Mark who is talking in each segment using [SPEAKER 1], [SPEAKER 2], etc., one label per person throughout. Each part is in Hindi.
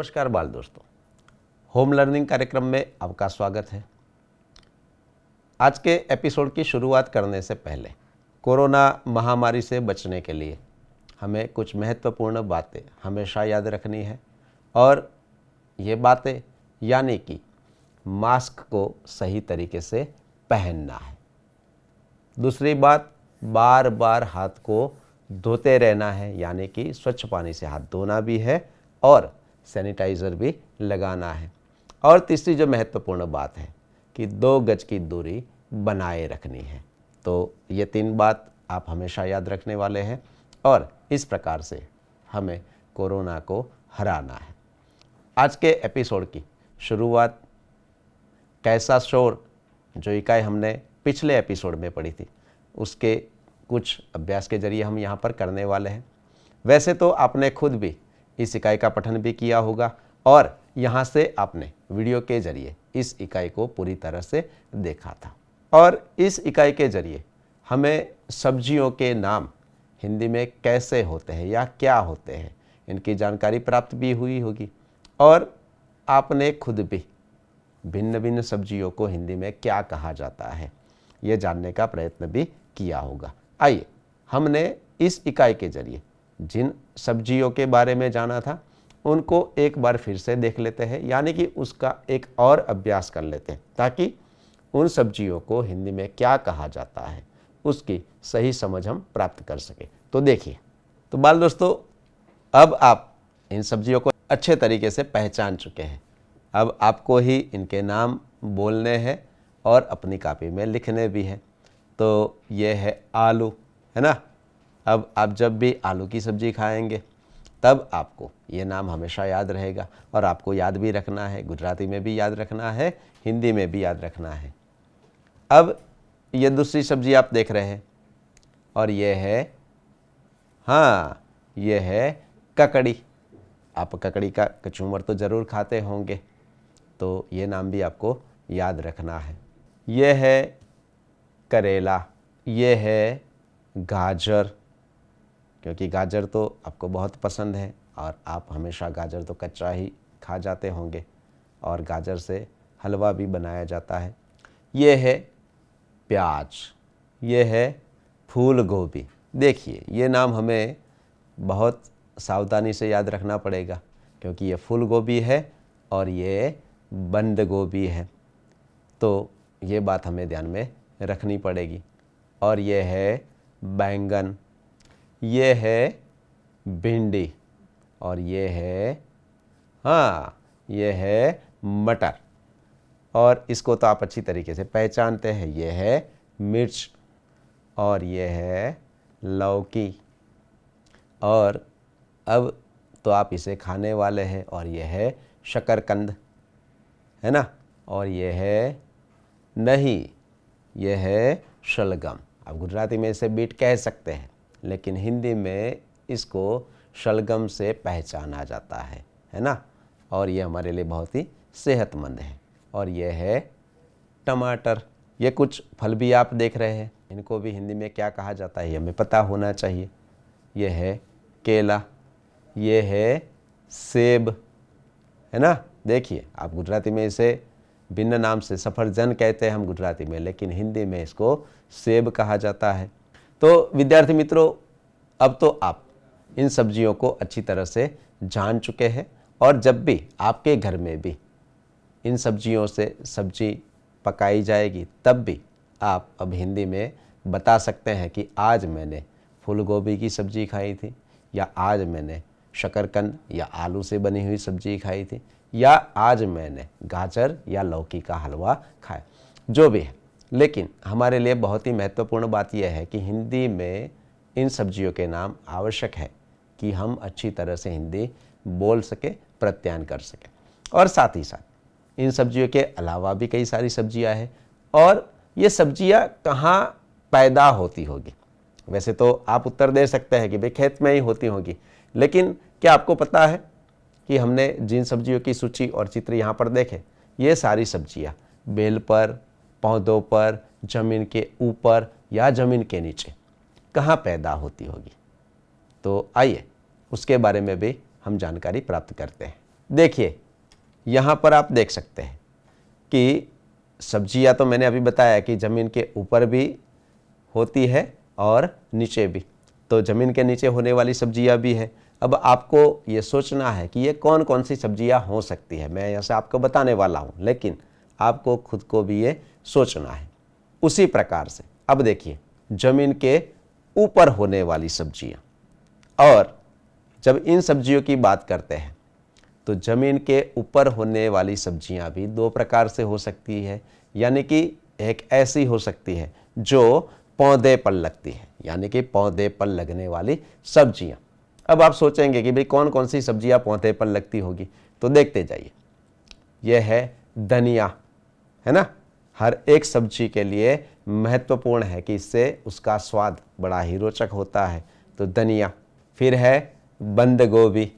[SPEAKER 1] नमस्कार बाल दोस्तों, होम लर्निंग कार्यक्रम में आपका स्वागत है। आज के एपिसोड की शुरुआत करने से पहले कोरोना महामारी से बचने के लिए हमें कुछ महत्वपूर्ण बातें हमेशा याद रखनी है और ये बातें यानी कि मास्क को सही तरीके से पहनना है। दूसरी बात, बार बार हाथ को धोते रहना है, यानी कि स्वच्छ पानी से हाथ धोना भी है और सैनिटाइज़र भी लगाना है। और तीसरी जो महत्वपूर्ण बात है कि 2 गज की दूरी बनाए रखनी है। तो ये 3 बात आप हमेशा याद रखने वाले हैं और इस प्रकार से हमें कोरोना को हराना है। आज के एपिसोड की शुरुआत कैसा शोर, जो इकाई हमने पिछले एपिसोड में पढ़ी थी, उसके कुछ अभ्यास के जरिए हम यहाँ पर करने वाले हैं। वैसे तो आपने खुद भी इस इकाई का पठन भी किया होगा और यहाँ से आपने वीडियो के जरिए इस इकाई को पूरी तरह से देखा था। और इस इकाई के जरिए हमें सब्जियों के नाम हिंदी में कैसे होते हैं या क्या होते हैं, इनकी जानकारी प्राप्त भी हुई होगी और आपने खुद भी भिन्न भिन्न सब्जियों को हिंदी में क्या कहा जाता है ये जानने का प्रयत्न भी किया होगा। आइए, हमने इस इकाई के जरिए जिन सब्जियों के बारे में जाना था उनको एक बार फिर से देख लेते हैं, यानी कि उसका एक और अभ्यास कर लेते हैं ताकि उन सब्जियों को हिंदी में क्या कहा जाता है उसकी सही समझ हम प्राप्त कर सके। तो देखिए, तो बाल दोस्तों, अब आप इन सब्जियों को अच्छे तरीके से पहचान चुके हैं। अब आपको ही इनके नाम बोलने हैं और अपनी कॉपी में लिखने भी हैं। तो ये है आलू, है ना। अब आप जब भी आलू की सब्ज़ी खाएंगे तब आपको ये नाम हमेशा याद रहेगा और आपको याद भी रखना है, गुजराती में भी याद रखना है, हिंदी में भी याद रखना है। अब ये दूसरी सब्ज़ी आप देख रहे हैं और ये है, हाँ, ये है ककड़ी। आप ककड़ी का कचूमर तो ज़रूर खाते होंगे, तो ये नाम भी आपको याद रखना है। ये है करेला, ये है गाजर, क्योंकि गाजर तो आपको बहुत पसंद है और आप हमेशा गाजर तो कच्चा ही खा जाते होंगे और गाजर से हलवा भी बनाया जाता है। ये है प्याज, ये है फूल गोभी। देखिए, ये नाम हमें बहुत सावधानी से याद रखना पड़ेगा क्योंकि ये फूल गोभी है और ये बंद गोभी है, तो ये बात हमें ध्यान में रखनी पड़ेगी। और ये है बैंगन, ये है भिंडी और ये है, हाँ, ये है मटर। और इसको तो आप अच्छी तरीके से पहचानते हैं, ये है मिर्च और ये है लौकी। और अब तो आप इसे खाने वाले हैं और ये है शकरकंद, है ना। और ये है, नहीं, ये है शलगम। आप गुजराती में इसे बीट कह सकते हैं, लेकिन हिंदी में इसको शलगम से पहचाना जाता है ना। और ये हमारे लिए बहुत ही सेहतमंद है। और ये है टमाटर। ये कुछ फल भी आप देख रहे हैं, इनको भी हिंदी में क्या कहा जाता है ये हमें पता होना चाहिए। ये है केला, ये है सेब, है ना। देखिए, आप गुजराती में इसे भिन्न नाम से सफरजन कहते हैं हम गुजराती में, लेकिन हिंदी में इसको सेब कहा जाता है। तो विद्यार्थी मित्रों, अब तो आप इन सब्जियों को अच्छी तरह से जान चुके हैं और जब भी आपके घर में भी इन सब्जियों से सब्जी पकाई जाएगी तब भी आप अब हिंदी में बता सकते हैं कि आज मैंने फूल गोभी की सब्जी खाई थी, या आज मैंने शकरकंद या आलू से बनी हुई सब्जी खाई थी, या आज मैंने गाजर या लौकी का हलवा खाया, जो भी है। लेकिन हमारे लिए बहुत ही महत्वपूर्ण बात यह है कि हिंदी में इन सब्जियों के नाम आवश्यक है कि हम अच्छी तरह से हिंदी बोल सके, प्रत्यायन कर सके। और साथ ही साथ इन सब्जियों के अलावा भी कई सारी सब्जियां हैं और ये सब्जियां कहाँ पैदा होती होगी। वैसे तो आप उत्तर दे सकते हैं कि भाई खेत में ही होती होगी, लेकिन क्या आपको पता है कि हमने जिन सब्जियों की सूची और चित्र यहाँ पर देखे, ये सारी सब्जियाँ बेल पर, पौधों पर, जमीन के ऊपर या जमीन के नीचे कहाँ पैदा होती होगी। तो आइए उसके बारे में भी हम जानकारी प्राप्त करते हैं। देखिए यहाँ पर आप देख सकते हैं कि सब्जियां तो मैंने अभी बताया कि ज़मीन के ऊपर भी होती है और नीचे भी, तो ज़मीन के नीचे होने वाली सब्जियां भी है। अब आपको ये सोचना है कि ये कौन कौन सी सब्जियां हो सकती है। मैं यहाँ से आपको बताने वाला हूँ, लेकिन आपको खुद को भी ये सोचना है। उसी प्रकार से अब देखिए ज़मीन के ऊपर होने वाली सब्जियां, और जब इन सब्जियों की बात करते हैं तो ज़मीन के ऊपर होने वाली सब्जियां भी दो प्रकार से हो सकती है। यानी कि एक ऐसी हो सकती है जो पौधे पर लगती है, यानी कि पौधे पर लगने वाली सब्जियां। अब आप सोचेंगे कि भाई कौन कौन सी सब्जियां पौधे पर लगती होगी, तो देखते जाइए। यह है धनिया, है ना। हर एक सब्जी के लिए महत्वपूर्ण है कि इससे उसका स्वाद बड़ा ही रोचक होता है, तो धनिया। फिर है बंद गोभी,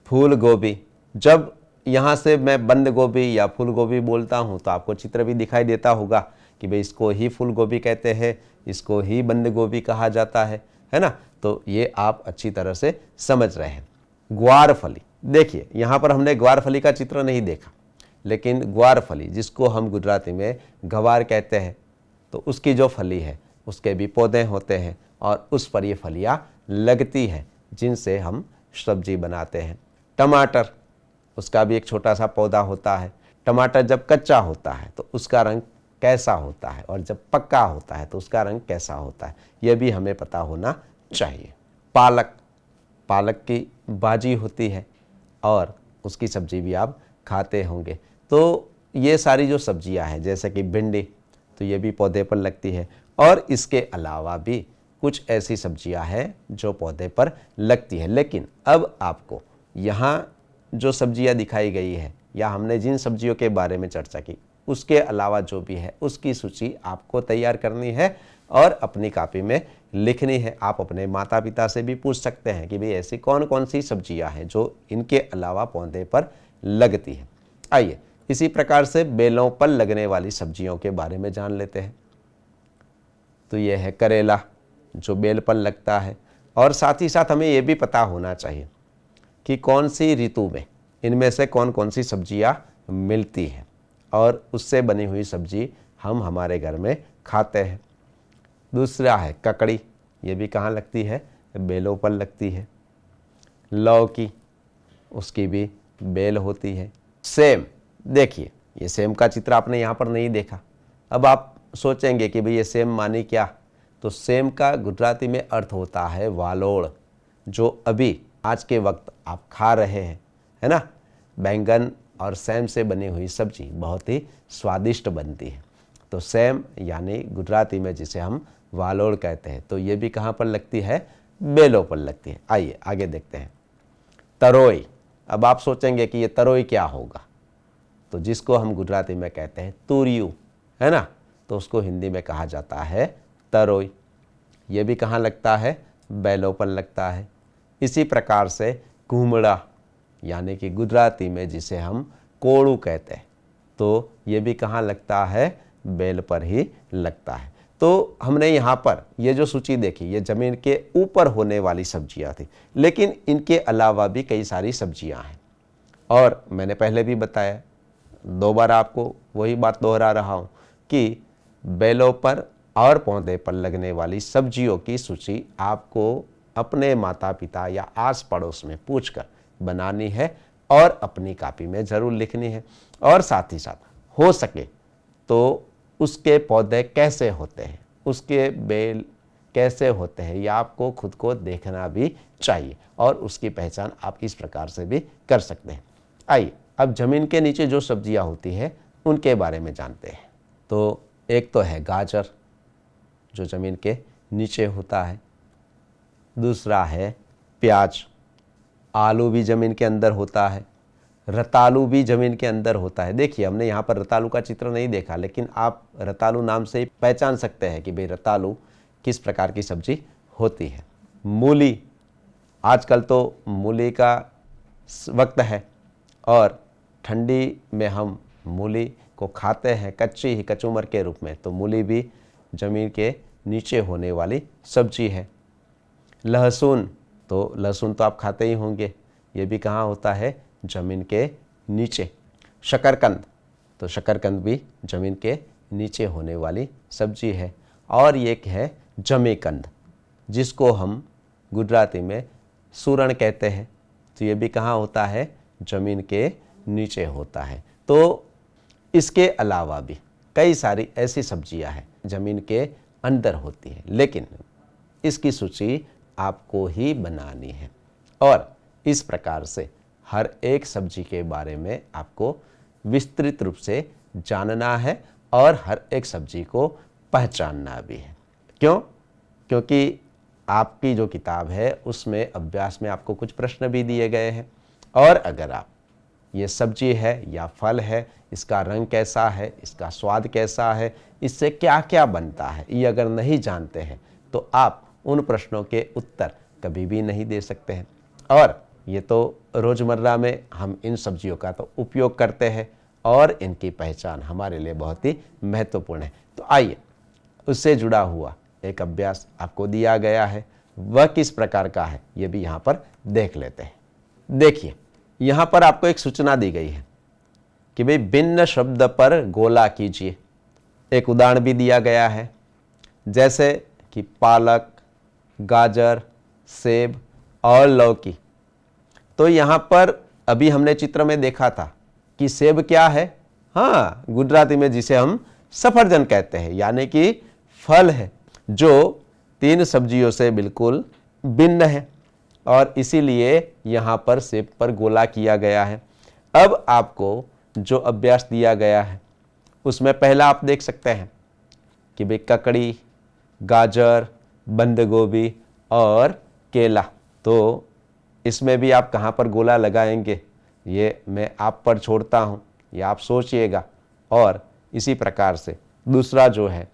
[SPEAKER 1] फूल गोभी। जब यहाँ से मैं बंद गोभी या फूल गोभी बोलता हूँ तो आपको चित्र भी दिखाई देता होगा कि भाई इसको ही फूल गोभी कहते हैं, इसको ही बंद गोभी कहा जाता है ना। तो ये आप अच्छी तरह से समझ रहे हैं। ग्वार फली, देखिए यहाँ पर हमने ग्वार फली का चित्र नहीं देखा, लेकिन ग्वार फली जिसको हम गुजराती में गवार कहते हैं, तो उसकी जो फली है उसके भी पौधे होते हैं और उस पर ये फलियाँ लगती है जिनसे हम सब्जी बनाते हैं। टमाटर, उसका भी एक छोटा सा पौधा होता है। टमाटर जब कच्चा होता है तो उसका रंग कैसा होता है और जब पक्का होता है तो उसका रंग कैसा होता है, यह भी हमें पता होना चाहिए। पालक, पालक की भाजी होती है और उसकी सब्जी भी आप खाते होंगे। तो ये सारी जो सब्जियां हैं जैसे कि भिंडी, तो ये भी पौधे पर लगती है। और इसके अलावा भी कुछ ऐसी सब्जियां हैं जो पौधे पर लगती है। लेकिन अब आपको यहाँ जो सब्जियां दिखाई गई है या हमने जिन सब्जियों के बारे में चर्चा की उसके अलावा जो भी है उसकी सूची आपको तैयार करनी है और अपनी कॉपी में लिखनी है। आप अपने माता पिता से भी पूछ सकते हैं कि भाई ऐसी कौन कौन सी सब्जियां हैं जो इनके अलावा पौधे पर लगती है। आइए इसी प्रकार से बेलों पर लगने वाली सब्जियों के बारे में जान लेते हैं। तो यह है करेला जो बेल पर लगता है, और साथ ही साथ हमें यह भी पता होना चाहिए कि कौन सी ऋतु में इनमें से कौन कौन सी सब्जियां मिलती हैं और उससे बनी हुई सब्जी हम हमारे घर में खाते हैं। दूसरा है ककड़ी, ये भी कहाँ लगती है, बेलों पर लगती है। लौकी, उसकी भी बेल होती है। सेम, देखिए ये सेम का चित्र आपने यहाँ पर नहीं देखा। अब आप सोचेंगे कि भाई ये सेम मानी क्या, तो सेम का गुजराती में अर्थ होता है वालोड़, जो अभी आज के वक्त आप खा रहे हैं, है ना। बैंगन और सेम से बनी हुई सब्जी बहुत ही स्वादिष्ट बनती है। तो सेम यानी गुजराती में जिसे हम वालोड़ कहते हैं, तो ये भी कहाँ पर लगती है, बेलों पर लगती है। आइए आगे देखते हैं। तरोई, अब आप सोचेंगे कि ये तरोई क्या होगा, तो जिसको हम गुजराती में कहते हैं तुरियू, है ना, तो उसको हिंदी में कहा जाता है तरोई। ये भी कहाँ लगता है, बेलों पर लगता है। इसी प्रकार से कुमड़ा, यानी कि गुजराती में जिसे हम कोड़ू कहते हैं, तो ये भी कहाँ लगता है, बेल पर ही लगता है। तो हमने यहाँ पर ये जो सूची देखी ये ज़मीन के ऊपर होने वाली सब्जियाँ थी, लेकिन इनके अलावा भी कई सारी सब्जियाँ हैं। और मैंने पहले भी बताया, दोबारा आपको वही बात दोहरा रहा हूँ कि बेलों पर और पौधे पर लगने वाली सब्जियों की सूची आपको अपने माता पिता या आस पड़ोस में पूछकर बनानी है और अपनी कॉपी में ज़रूर लिखनी है। और साथ ही साथ हो सके तो उसके पौधे कैसे होते हैं, उसके बेल कैसे होते हैं, यह आपको खुद को देखना भी चाहिए और उसकी पहचान आप इस प्रकार से भी कर सकते हैं। आइए अब ज़मीन के नीचे जो सब्जियां होती हैं उनके बारे में जानते हैं। तो एक तो है गाजर जो ज़मीन के नीचे होता है। दूसरा है प्याज, आलू भी ज़मीन के अंदर होता है। रतालू भी ज़मीन के अंदर होता है। देखिए हमने यहाँ पर रतालू का चित्र नहीं देखा, लेकिन आप रतालू नाम से ही पहचान सकते हैं कि भाई रतालू किस प्रकार की सब्जी होती है। मूली, आजकल तो मूली का वक्त है और ठंडी में हम मूली को खाते हैं कच्ची ही, कचूमर के रूप में, तो मूली भी ज़मीन के नीचे होने वाली सब्जी है। लहसुन, तो लहसुन तो आप खाते ही होंगे, ये भी कहाँ होता है, जमीन के नीचे। शकरकंद, तो शकरकंद भी जमीन के नीचे होने वाली सब्जी है। और एक है जमीकंद, जिसको हम गुजराती में सूरण कहते हैं। तो ये भी कहाँ होता है? जमीन के नीचे होता है। तो इसके अलावा भी कई सारी ऐसी सब्जियां हैं जमीन के अंदर होती हैं, लेकिन इसकी सूची आपको ही बनानी है। और इस प्रकार से हर एक सब्जी के बारे में आपको विस्तृत रूप से जानना है और हर एक सब्जी को पहचानना भी है। क्यों? क्योंकि आपकी जो किताब है उसमें अभ्यास में आपको कुछ प्रश्न भी दिए गए हैं, और अगर आप ये सब्जी है या फल है, इसका रंग कैसा है, इसका स्वाद कैसा है, इससे क्या क्या बनता है, ये अगर नहीं जानते हैं तो आप उन प्रश्नों के उत्तर कभी भी नहीं दे सकते हैं। और ये तो रोज़मर्रा में हम इन सब्जियों का तो उपयोग करते हैं और इनकी पहचान हमारे लिए बहुत ही महत्वपूर्ण है। तो आइए, उससे जुड़ा हुआ एक अभ्यास आपको दिया गया है, वह किस प्रकार का है ये भी यहाँ पर देख लेते हैं। देखिए, यहाँ पर आपको एक सूचना दी गई है कि भाई भिन्न शब्द पर गोला कीजिए। एक उदाहरण भी दिया गया है, जैसे कि पालक, गाजर, सेब और लौकी। तो यहाँ पर अभी हमने चित्र में देखा था कि सेब क्या है? हाँ, गुजराती में जिसे हम सफरजन कहते हैं, यानी कि फल है, जो 3 सब्जियों से बिल्कुल भिन्न है, और इसीलिए यहाँ पर सेब पर गोला किया गया है। अब आपको जो अभ्यास दिया गया है उसमें पहला आप देख सकते हैं कि भाई ककड़ी, गाजर, बंद गोभी और केला। तो इसमें भी आप कहाँ पर गोला लगाएंगे ये मैं आप पर छोड़ता हूँ, ये आप सोचिएगा। और इसी प्रकार से दूसरा जो है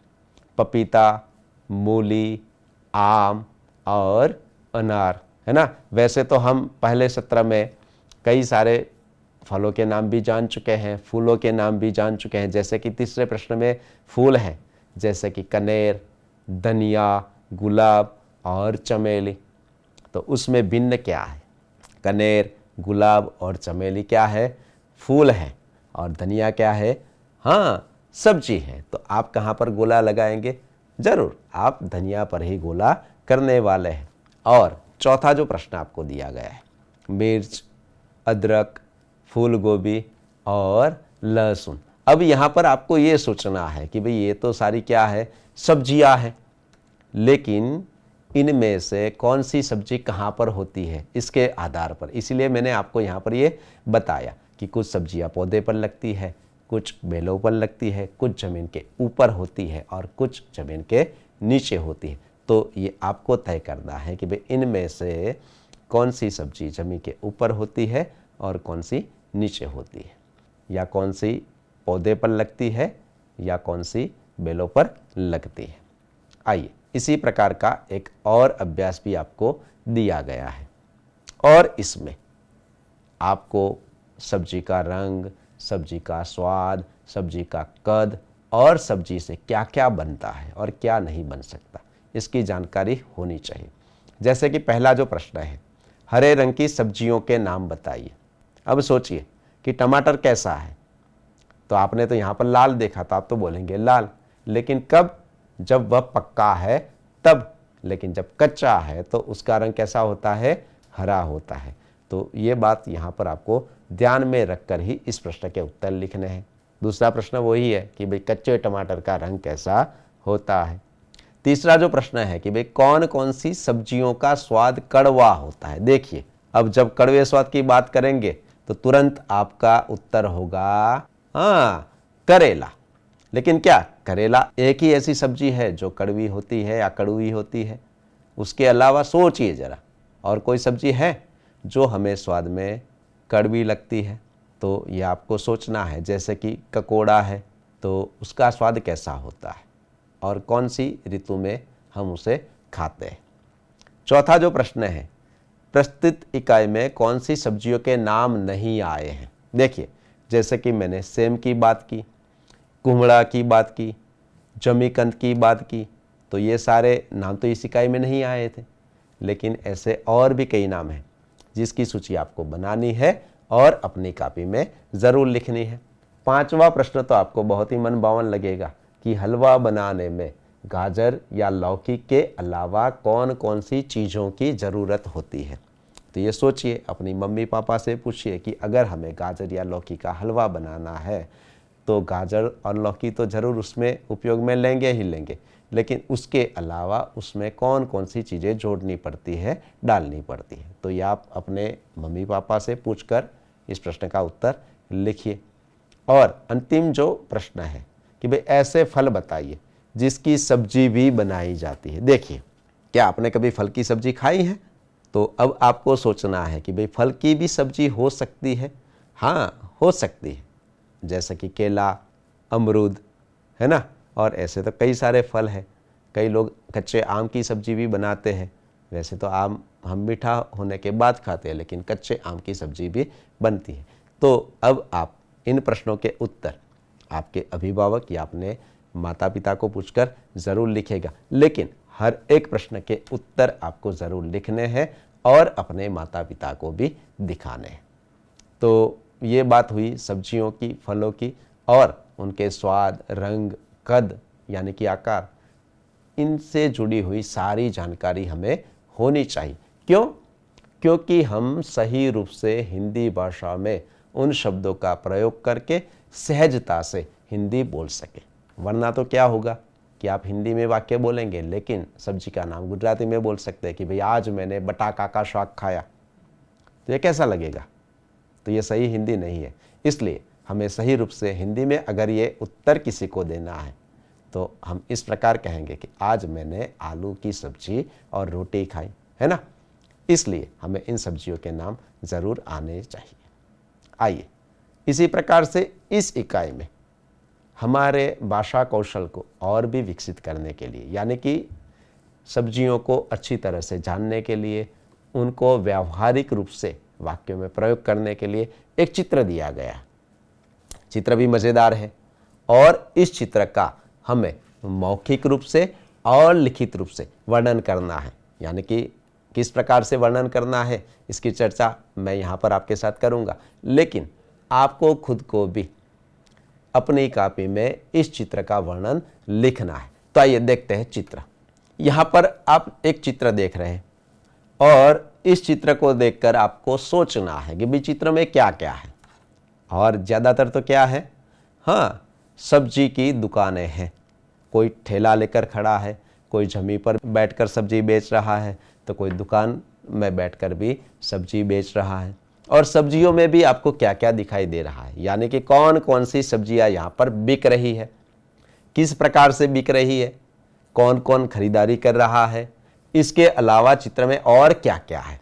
[SPEAKER 1] पपीता, मूली, आम और अनार, है ना। वैसे तो हम पहले सत्र में कई सारे फलों के नाम भी जान चुके हैं, फूलों के नाम भी जान चुके हैं। जैसे कि तीसरे प्रश्न में फूल हैं, जैसे कि कनेर, धनिया, गुलाब और चमेली। तो उसमें भिन्न क्या है? कनेर, गुलाब और चमेली क्या है? फूल है। और धनिया क्या है? हाँ, सब्जी है। तो आप कहाँ पर गोला लगाएंगे? जरूर आप धनिया पर ही गोला करने वाले हैं। और चौथा जो प्रश्न आपको दिया गया है, मिर्च, अदरक, फूल गोभी और लहसुन। अब यहाँ पर आपको ये सोचना है कि भाई ये तो सारी क्या है? सब्जियाँ हैं, लेकिन इनमें से कौन सी सब्जी कहाँ पर होती है इसके आधार पर। इसीलिए मैंने आपको यहाँ पर ये बताया कि कुछ सब्जियाँ पौधे पर लगती है, कुछ बेलों पर लगती है, कुछ ज़मीन के ऊपर होती है और कुछ ज़मीन के नीचे होती है। तो ये आपको तय करना है कि भाई इनमें से कौन सी सब्जी ज़मीन के ऊपर होती है और कौन सी नीचे होती है, या कौन सी पौधे पर लगती है या कौन सी बेलों पर लगती है। आइए, इसी प्रकार का एक और अभ्यास भी आपको दिया गया है, और इसमें आपको सब्जी का रंग, सब्जी का स्वाद, सब्जी का कद और सब्जी से क्या क्या बनता है और क्या नहीं बन सकता, इसकी जानकारी होनी चाहिए। जैसे कि पहला जो प्रश्न है, हरे रंग की सब्जियों के नाम बताइए। अब सोचिए कि टमाटर कैसा है? तो आपने तो यहाँ पर लाल देखा, तो आप तो बोलेंगे लाल, लेकिन कब? जब वह पक्का है तब। लेकिन जब कच्चा है तो उसका रंग कैसा होता है? हरा होता है। तो ये बात यहाँ पर आपको ध्यान में रखकर ही इस प्रश्न के उत्तर लिखने हैं। दूसरा प्रश्न वही है कि भाई कच्चे टमाटर का रंग कैसा होता है। तीसरा जो प्रश्न है कि भाई कौन कौन सी सब्जियों का स्वाद कड़वा होता है। देखिए, अब जब कड़वे स्वाद की बात करेंगे तो तुरंत आपका उत्तर होगा हाँ, करेला। लेकिन क्या करेला एक ही ऐसी सब्जी है जो कड़वी होती है या कड़वी होती है? उसके अलावा सोचिए जरा, और कोई सब्जी है जो हमें स्वाद में कड़वी लगती है? तो ये आपको सोचना है। जैसे कि ककोड़ा है, तो उसका स्वाद कैसा होता है और कौन सी ऋतु में हम उसे खाते हैं। चौथा जो प्रश्न है, प्रस्तुत इकाई में कौन सी सब्जियों के नाम नहीं आए हैं। देखिए, जैसे कि मैंने सेम की बात की, कुमड़ा की बात की, जमीकंद की बात की, तो ये सारे नाम तो इस इकाई में नहीं आए थे। लेकिन ऐसे और भी कई नाम हैं जिसकी सूची आपको बनानी है और अपनी कॉपी में ज़रूर लिखनी है। 5वां प्रश्न तो आपको बहुत ही मनभावन लगेगा कि हलवा बनाने में गाजर या लौकी के अलावा कौन कौन सी चीज़ों की ज़रूरत होती है। तो ये सोचिए, अपनी मम्मी पापा से पूछिए कि अगर हमें गाजर या लौकी का हलवा बनाना है तो गाजर और लौकी तो ज़रूर उसमें उपयोग में लेंगे ही लेंगे, लेकिन उसके अलावा उसमें कौन कौन सी चीज़ें जोड़नी पड़ती है, डालनी पड़ती है। तो ये आप अपने मम्मी पापा से पूछकर इस प्रश्न का उत्तर लिखिए। और अंतिम जो प्रश्न है कि भाई ऐसे फल बताइए जिसकी सब्जी भी बनाई जाती है। देखिए, क्या आपने कभी फल की सब्जी खाई है? तो अब आपको सोचना है कि भाई फल की भी सब्जी हो सकती है। हाँ, हो सकती है, जैसे कि केला, अमरूद, है ना। और ऐसे तो कई सारे फल हैं। कई लोग कच्चे आम की सब्जी भी बनाते हैं। वैसे तो आम हम मीठा होने के बाद खाते हैं, लेकिन कच्चे आम की सब्जी भी बनती है। तो अब आप इन प्रश्नों के उत्तर आपके अभिभावक या अपने माता पिता को पूछकर ज़रूर लिखेगा, लेकिन हर एक प्रश्न के उत्तर आपको ज़रूर लिखने हैं और अपने माता पिता को भी दिखाने हैं। तो ये बात हुई सब्जियों की, फलों की, और उनके स्वाद, रंग, कद यानी कि आकार, इनसे जुड़ी हुई सारी जानकारी हमें होनी चाहिए। क्यों? क्योंकि हम सही रूप से हिंदी भाषा में उन शब्दों का प्रयोग करके सहजता से हिंदी बोल सके। वरना तो क्या होगा कि आप हिंदी में वाक्य बोलेंगे लेकिन सब्जी का नाम गुजराती में बोल सकते हैं कि भाई आज मैंने बटाका का शाक खाया। तो ये कैसा लगेगा? तो ये सही हिंदी नहीं है। इसलिए हमें सही रूप से हिंदी में अगर ये उत्तर किसी को देना है तो हम इस प्रकार कहेंगे कि आज मैंने आलू की सब्जी और रोटी खाई, है ना। इसलिए हमें इन सब्जियों के नाम ज़रूर आने चाहिए। आइए इसी प्रकार से इस इकाई में हमारे भाषा कौशल को और भी विकसित करने के लिए, यानी कि सब्जियों को अच्छी तरह से जानने के लिए, उनको व्यावहारिक रूप से वाक्यों में प्रयोग करने के लिए एक चित्र दिया गया। चित्र भी मज़ेदार है और इस चित्र का हमें मौखिक रूप से और लिखित रूप से वर्णन करना है। यानी कि किस प्रकार से वर्णन करना है इसकी चर्चा मैं यहाँ पर आपके साथ करूँगा, लेकिन आपको खुद को भी अपनी कॉपी में इस चित्र का वर्णन लिखना है। तो आइए देखते हैं चित्र। यहाँ पर आप एक चित्र देख रहे हैं और इस चित्र को देखकर आपको सोचना है कि भाई चित्र में क्या क्या है। और ज़्यादातर तो क्या है, हाँ, सब्जी की दुकानें हैं। कोई ठेला लेकर खड़ा है, कोई जमीन पर बैठकर सब्जी बेच रहा है, तो कोई दुकान में बैठकर भी सब्जी बेच रहा है। और सब्जियों में भी आपको क्या क्या दिखाई दे रहा है, यानी कि कौन कौन सी सब्जियां यहाँ पर बिक रही है, किस प्रकार से बिक रही है, कौन कौन खरीदारी कर रहा है, इसके अलावा चित्र में और क्या क्या है।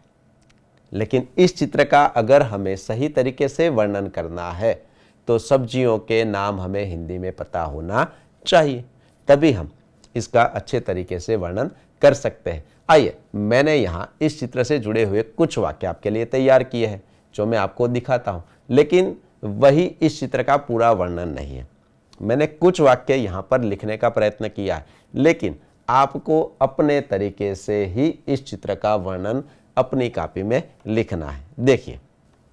[SPEAKER 1] लेकिन इस चित्र का अगर हमें सही तरीके से वर्णन करना है तो सब्जियों के नाम हमें हिंदी में पता होना चाहिए, तभी हम इसका अच्छे तरीके से वर्णन कर सकते हैं। आइए मैंने यहाँ इस चित्र से जुड़े हुए कुछ वाक्य आपके लिए तैयार किए हैं जो मैं आपको दिखाता हूँ, लेकिन वही इस चित्र का पूरा वर्णन नहीं है। मैंने कुछ वाक्य यहाँ पर लिखने का प्रयत्न किया है, लेकिन आपको अपने तरीके से ही इस चित्र का वर्णन अपनी कॉपी में लिखना है। देखिए,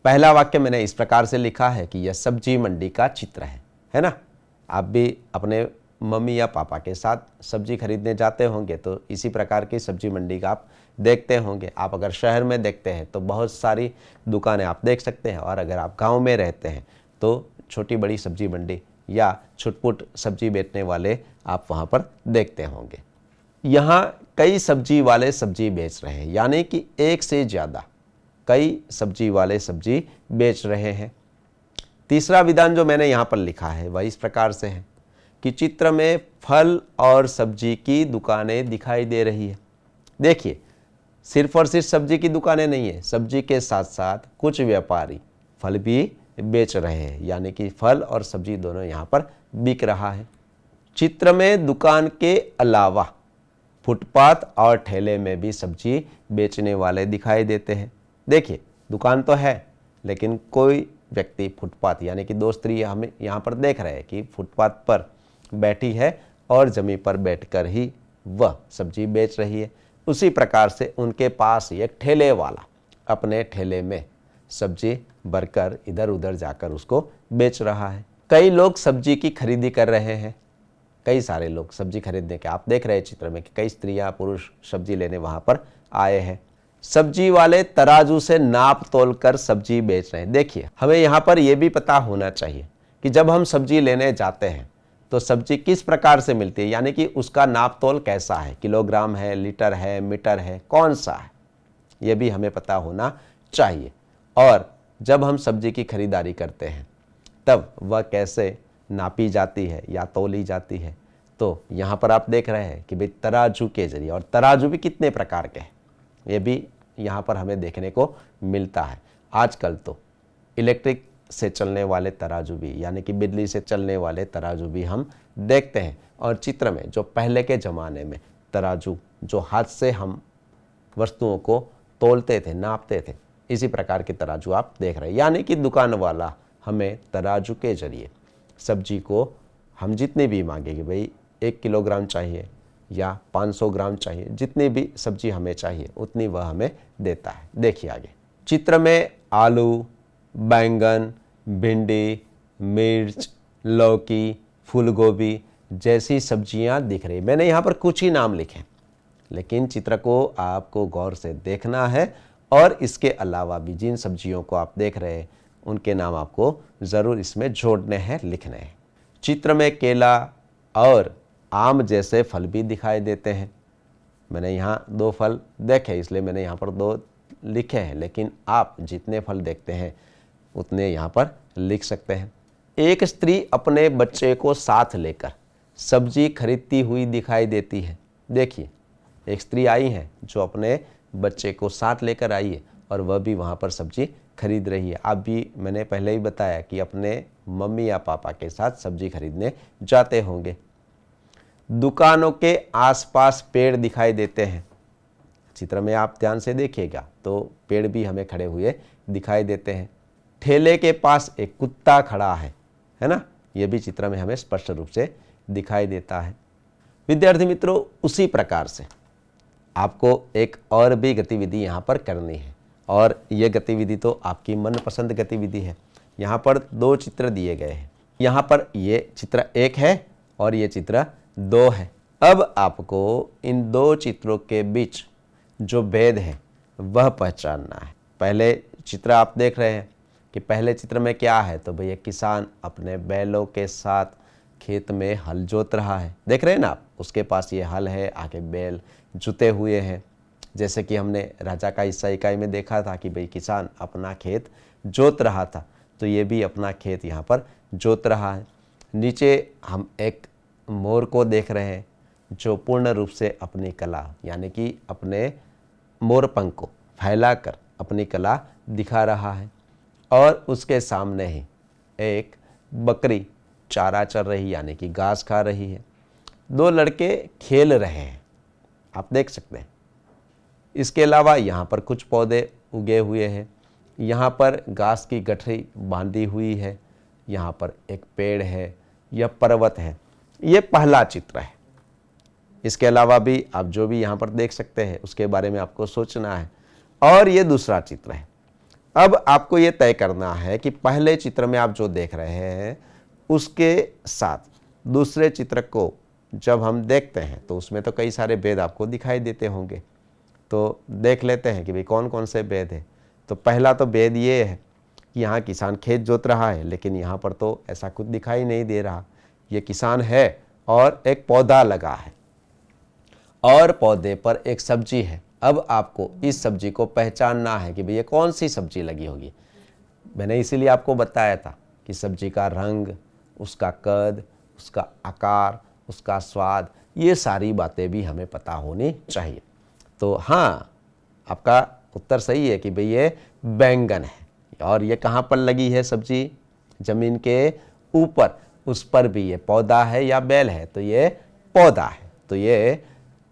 [SPEAKER 1] पहला वाक्य मैंने इस प्रकार से लिखा है कि यह सब्जी मंडी का चित्र है ना। आप भी अपने मम्मी या पापा के साथ सब्जी खरीदने जाते होंगे तो इसी प्रकार की सब्जी मंडी का आप देखते होंगे। आप अगर शहर में देखते हैं तो बहुत सारी दुकानें आप देख सकते हैं, और अगर आप गांव में रहते हैं तो छोटी बड़ी सब्जी मंडी या छुटपुट सब्जी बेचने वाले आप वहां पर देखते होंगे। यहाँ कई सब्जी वाले सब्जी बेच रहे हैं, यानी कि एक से ज़्यादा कई सब्जी वाले सब्जी बेच रहे हैं। तीसरा विधान जो मैंने यहाँ पर लिखा है वह इस प्रकार से है कि चित्र में फल और सब्जी की दुकानें दिखाई दे रही है। देखिए, सिर्फ और सिर्फ सब्जी की दुकानें नहीं है, सब्जी के साथ साथ कुछ व्यापारी फल भी बेच रहे हैं, यानी कि फल और सब्जी दोनों यहाँ पर बिक रहा है। चित्र में दुकान के अलावा फुटपाथ और ठेले में भी सब्जी बेचने वाले दिखाई देते हैं। देखिए, दुकान तो है लेकिन कोई व्यक्ति फुटपाथ, यानी कि दो स्त्री हमें यहाँ पर देख रहे हैं कि फुटपाथ पर बैठी है और जमीन पर बैठकर ही वह सब्जी बेच रही है। उसी प्रकार से उनके पास ही एक ठेले वाला अपने ठेले में सब्जी भरकर इधर उधर जाकर उसको बेच रहा है। कई लोग सब्जी की खरीदी कर रहे हैं, कई सारे लोग सब्जी खरीदने के, आप देख रहे हैं चित्र में कि कई स्त्रियां पुरुष सब्जी लेने वहां पर आए हैं। सब्जी वाले तराजू से नाप तोल कर सब्जी बेच रहे हैं। देखिए, हमें यहाँ पर यह भी पता होना चाहिए कि जब हम सब्जी लेने जाते हैं तो सब्जी किस प्रकार से मिलती है, यानी कि उसका नाप तोल कैसा है, किलोग्राम है, लीटर है, मीटर है, कौन सा है, यह भी हमें पता होना चाहिए। और जब हम सब्जी की खरीदारी करते हैं तब वह कैसे नापी जाती है या तोली जाती है, तो यहाँ पर आप देख रहे हैं कि भाई तराजू के जरिए, और तराजू भी कितने प्रकार के हैं ये भी यहाँ पर हमें देखने को मिलता है। आजकल तो इलेक्ट्रिक से चलने वाले तराजू भी, यानी कि बिजली से चलने वाले तराजू भी हम देखते हैं। और चित्र में जो पहले के ज़माने में तराजू, जो हाथ से हम वस्तुओं को तोलते थे, नापते थे, इसी प्रकार के तराजू आप देख रहे हैं। यानी कि दुकान वाला हमें तराजू के जरिए सब्जी को हम जितनी भी मांगेंगे, भाई 1 किलोग्राम चाहिए या 500 ग्राम चाहिए, जितनी भी सब्जी हमें चाहिए उतनी वह हमें देता है। देखिए आगे चित्र में आलू, बैंगन, भिंडी, मिर्च, लौकी, फूलगोभी जैसी सब्जियां दिख रही। मैंने यहाँ पर कुछ ही नाम लिखे, लेकिन चित्र को आपको गौर से देखना है और इसके अलावा भी जिन सब्जियों को आप देख रहे हैं उनके नाम आपको ज़रूर इसमें जोड़ने हैं, लिखने हैं। चित्र में केला और आम जैसे फल भी दिखाई देते हैं। मैंने यहाँ 2 फल देखे इसलिए मैंने यहाँ पर 2 लिखे हैं, लेकिन आप जितने फल देखते हैं उतने यहाँ पर लिख सकते हैं। एक स्त्री अपने बच्चे को साथ लेकर सब्जी खरीदती हुई दिखाई देती है। देखिए, एक स्त्री आई है जो अपने बच्चे को साथ लेकर आई है और वह भी वहाँ पर सब्जी खरीद रही है। आप भी, मैंने पहले ही बताया कि अपने मम्मी या पापा के साथ सब्जी खरीदने जाते होंगे। दुकानों के आसपास पेड़ दिखाई देते हैं। चित्र में आप ध्यान से देखिएगा तो पेड़ भी हमें खड़े हुए दिखाई देते हैं। ठेले के पास एक कुत्ता खड़ा है ना, यह भी चित्र में हमें स्पष्ट रूप से दिखाई देता है। विद्यार्थी मित्रों, उसी प्रकार से आपको एक और भी गतिविधि यहाँ पर करनी है, और यह गतिविधि तो आपकी मनपसंद गतिविधि है। यहाँ पर 2 चित्र दिए गए हैं। यहाँ पर ये चित्र 1 है और ये चित्र 2 है। अब आपको इन 2 चित्रों के बीच जो भेद है वह पहचानना है। पहले चित्र आप देख रहे हैं कि पहले चित्र में क्या है, तो भैया किसान अपने बैलों के साथ खेत में हल जोत रहा है। देख रहे हैं ना आप, उसके पास ये हल है, आगे बैल जुते हुए हैं। जैसे कि हमने राजा का हिस्सा इकाई में देखा था कि भाई किसान अपना खेत जोत रहा था, तो ये भी अपना खेत यहाँ पर जोत रहा है। नीचे हम एक मोर को देख रहे हैं जो पूर्ण रूप से अपनी कला, यानी कि अपने मोर पंख को फैलाकर अपनी कला दिखा रहा है। और उसके सामने ही एक बकरी चारा चर रही, यानी कि घास खा रही है। 2 लड़के खेल रहे हैं, आप देख सकते हैं। इसके अलावा यहाँ पर कुछ पौधे उगे हुए हैं। यहाँ पर घास की गठरी बांधी हुई है। यहाँ पर एक पेड़ है, यह पर्वत है। ये पहला चित्र है। इसके अलावा भी आप जो भी यहाँ पर देख सकते हैं उसके बारे में आपको सोचना है। और ये दूसरा चित्र है। अब आपको ये तय करना है कि पहले चित्र में आप जो देख रहे हैं उसके साथ दूसरे चित्र को जब हम देखते हैं तो उसमें तो कई सारे भेद आपको दिखाई देते होंगे। तो देख लेते हैं कि भाई कौन कौन से भेद है। तो पहला तो भेद ये है कि यहाँ किसान खेत जोत रहा है, लेकिन यहाँ पर तो ऐसा कुछ दिखाई नहीं दे रहा। ये किसान है और एक पौधा लगा है और पौधे पर एक सब्जी है। अब आपको इस सब्जी को पहचानना है कि भाई ये कौन सी सब्जी लगी होगी। मैंने इसीलिए आपको बताया था कि सब्जी का रंग, उसका कद, उसका आकार, उसका स्वाद, ये सारी बातें भी हमें पता होनी चाहिए। तो हाँ, आपका उत्तर सही है कि भाई ये बैंगन है। और ये कहाँ पर लगी है सब्जी? जमीन के ऊपर, उस पर भी ये पौधा है या बेल है? तो ये पौधा है। तो ये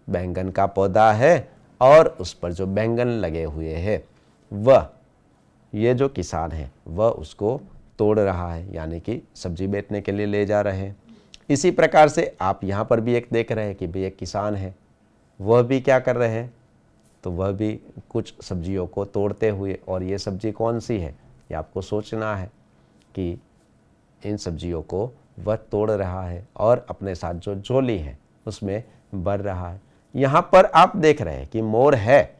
[SPEAKER 1] बैंगन का पौधा है और उस पर जो बैंगन लगे हुए हैं वह, ये जो किसान है वह उसको तोड़ रहा है, यानी कि सब्जी बेचने के लिए ले जा रहे हैं। इसी प्रकार से आप यहाँ पर भी एक देख रहे हैं कि भाई एक किसान है, वह भी क्या कर रहे हैं? तो वह भी कुछ सब्जियों को तोड़ते हुए, और ये सब्जी कौन सी है ये आपको सोचना है कि इन सब्जियों को वह तोड़ रहा है और अपने साथ जो झोली है उसमें भर रहा है। यहाँ पर आप देख रहे हैं कि मोर है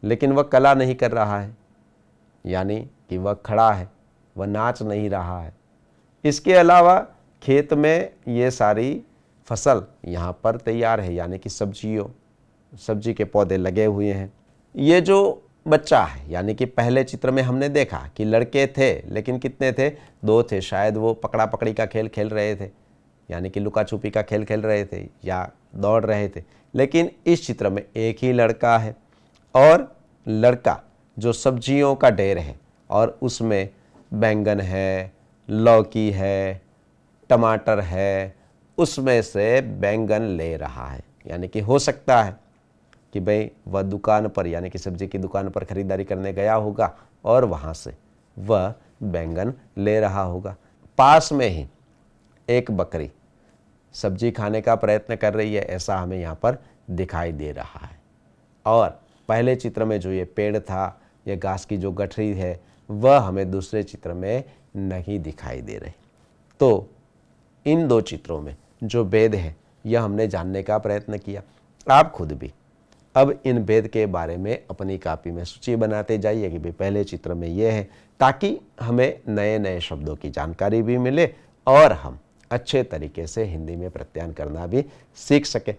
[SPEAKER 1] लेकिन वह कला नहीं कर रहा है, यानी कि वह खड़ा है, वह नाच नहीं रहा है। इसके अलावा खेत में ये सारी फसल यहाँ पर तैयार है, यानी कि सब्जी के पौधे लगे हुए हैं। ये जो बच्चा है, यानी कि पहले चित्र में हमने देखा कि लड़के थे, लेकिन कितने थे? 2 थे। शायद वो पकड़ा पकड़ी का खेल खेल रहे थे, यानी कि लुका छुपी का खेल खेल रहे थे या दौड़ रहे थे। लेकिन इस चित्र में एक ही लड़का है, और लड़का जो सब्जियों का ढेर है और उसमें बैंगन है, लौकी है, टमाटर है, उसमें से बैंगन ले रहा है। यानी कि हो सकता है कि भाई वह दुकान पर, यानी कि सब्जी की दुकान पर खरीदारी करने गया होगा और वहाँ से वह बैंगन ले रहा होगा। पास में ही एक बकरी सब्जी खाने का प्रयत्न कर रही है, ऐसा हमें यहाँ पर दिखाई दे रहा है। और पहले चित्र में जो ये पेड़ था, ये घास की जो गठरी है, वह हमें दूसरे चित्र में नहीं दिखाई दे रही। तो इन 2 चित्रों में जो भेद है यह हमने जानने का प्रयत्न किया। आप खुद भी अब इन भेद के बारे में अपनी कॉपी में सूची बनाते जाइए कि भाई पहले चित्र में ये है, ताकि हमें नए नए शब्दों की जानकारी भी मिले और हम अच्छे तरीके से हिंदी में प्रत्यायन करना भी सीख सके।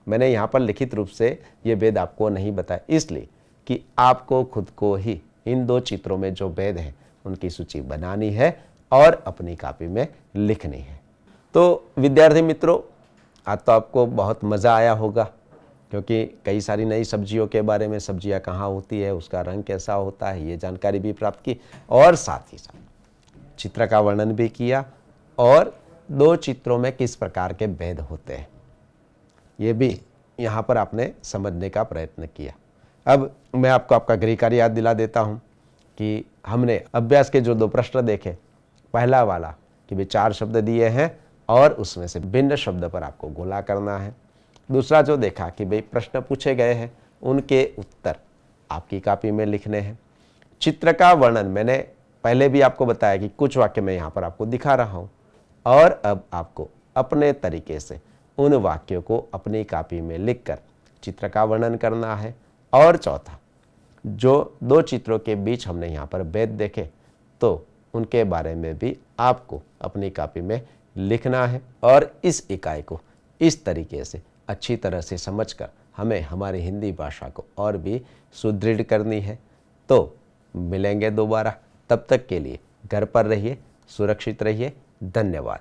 [SPEAKER 1] मैंने यहाँ पर लिखित रूप से ये भेद आपको नहीं बताया, इसलिए कि आपको खुद को ही इन 2 चित्रों में जो भेद है उनकी सूची बनानी है और अपनी कॉपी में लिखनी है। तो विद्यार्थी मित्रों, आज तो आपको बहुत मज़ा आया होगा, क्योंकि कई सारी नई सब्जियों के बारे में, सब्जियां कहाँ होती है, उसका रंग कैसा होता है, ये जानकारी भी प्राप्त की, और साथ ही साथ चित्र का वर्णन भी किया और 2 चित्रों में किस प्रकार के भेद होते हैं ये भी यहाँ पर आपने समझने का प्रयत्न किया। अब मैं आपको आपका गृह कार्य याद दिला देता हूँ कि हमने अभ्यास के जो 2 प्रश्न देखे, पहला वाला कि भाई 4 शब्द दिए हैं और उसमें से भिन्न शब्द पर आपको गोला करना है। दूसरा जो देखा कि भाई प्रश्न पूछे गए हैं, उनके उत्तर आपकी कॉपी में लिखने हैं। चित्र का वर्णन मैंने पहले भी आपको बताया कि कुछ वाक्य मैं यहाँ पर आपको दिखा रहा हूँ, और अब आपको अपने तरीके से उन वाक्यों को अपनी कॉपी में लिखकर चित्र का वर्णन करना है। और चौथा, जो 2 चित्रों के बीच हमने यहाँ पर भेद देखे, तो उनके बारे में भी आपको अपनी कॉपी में लिखना है। और इस इकाई को इस तरीके से अच्छी तरह से समझकर हमें हमारी हिंदी भाषा को और भी सुदृढ़ करनी है। तो मिलेंगे दोबारा, तब तक के लिए घर पर रहिए, सुरक्षित रहिए। धन्यवाद।